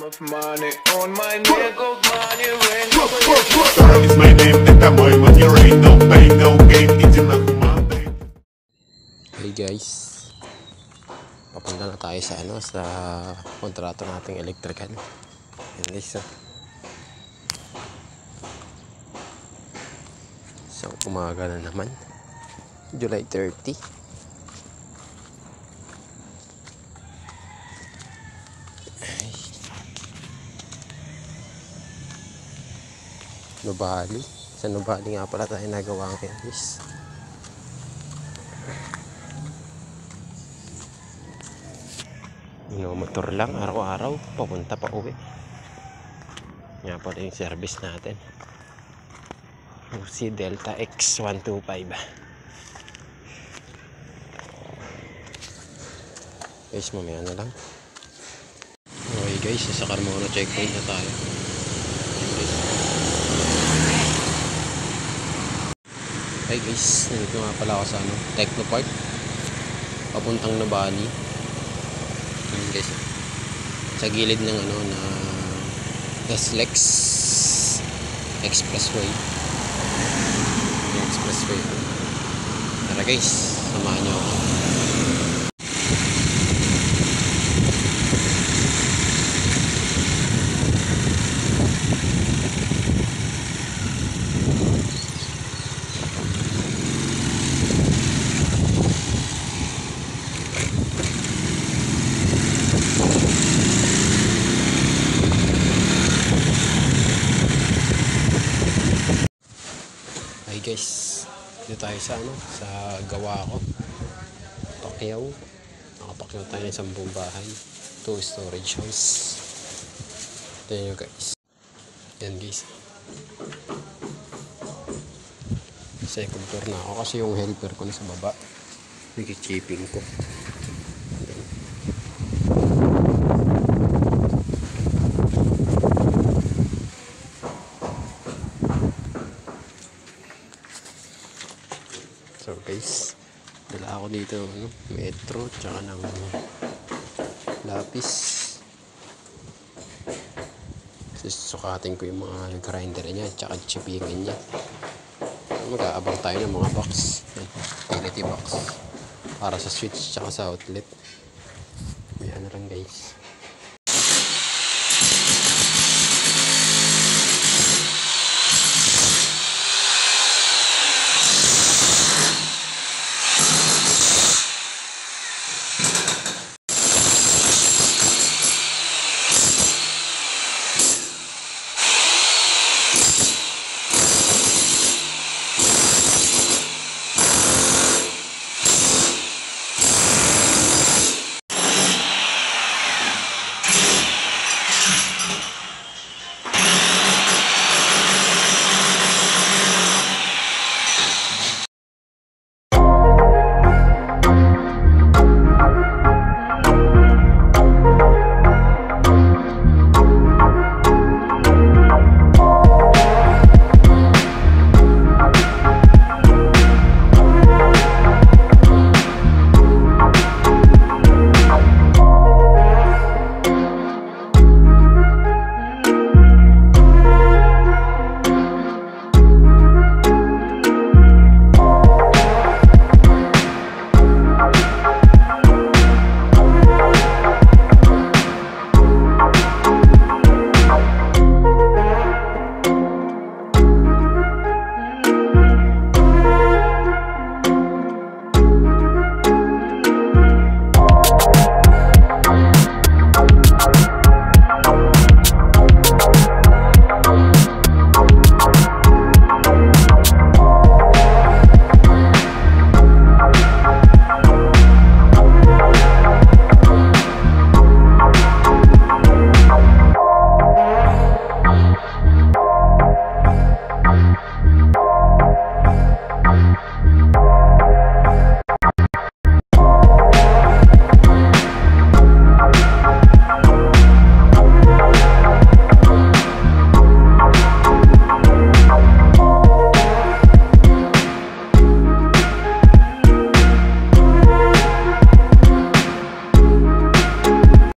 of money on my neck, gold money ring. Star is my name, это мой money rain. No pain, no gain, иди нахуй моей. Hey guys, papunta na tayo sa sa kontrato nating electrical. Yan guys, so umaga na naman, July 30. Nubali. Sa Nubali nga pala tayo nagawa ngayon guys. Motor lang araw-araw papunta pa uwi. Nga pala yung service natin, si Delta X125. Guys, mamaya na lang. Okay guys, sa Carmona checkpoint na tayo. Hey guys, nandito nga pala ako sa Technopark papuntang Nubali. Ayan guys, sa gilid ng na SLEX Expressway. Expressway. Tara guys, samahan nyo ako. Hi guys, dito tayo sa sa gawa ko, Pacquiao. Nakapakyaw tayo ng isang buong bahay, 2 storage house. Ito nyo guys. Yan guys, second floor na ako kasi yung helper ko na sa baba, nag-chipping ko. So guys, dala ako dito metro tsaka ng lapis. Susukatin ko yung mga grinder niya tsaka chipingan niya. Mag-aabang tayo ng mga box, utility box para sa switch tsaka sa outlet. Yan na lang guys.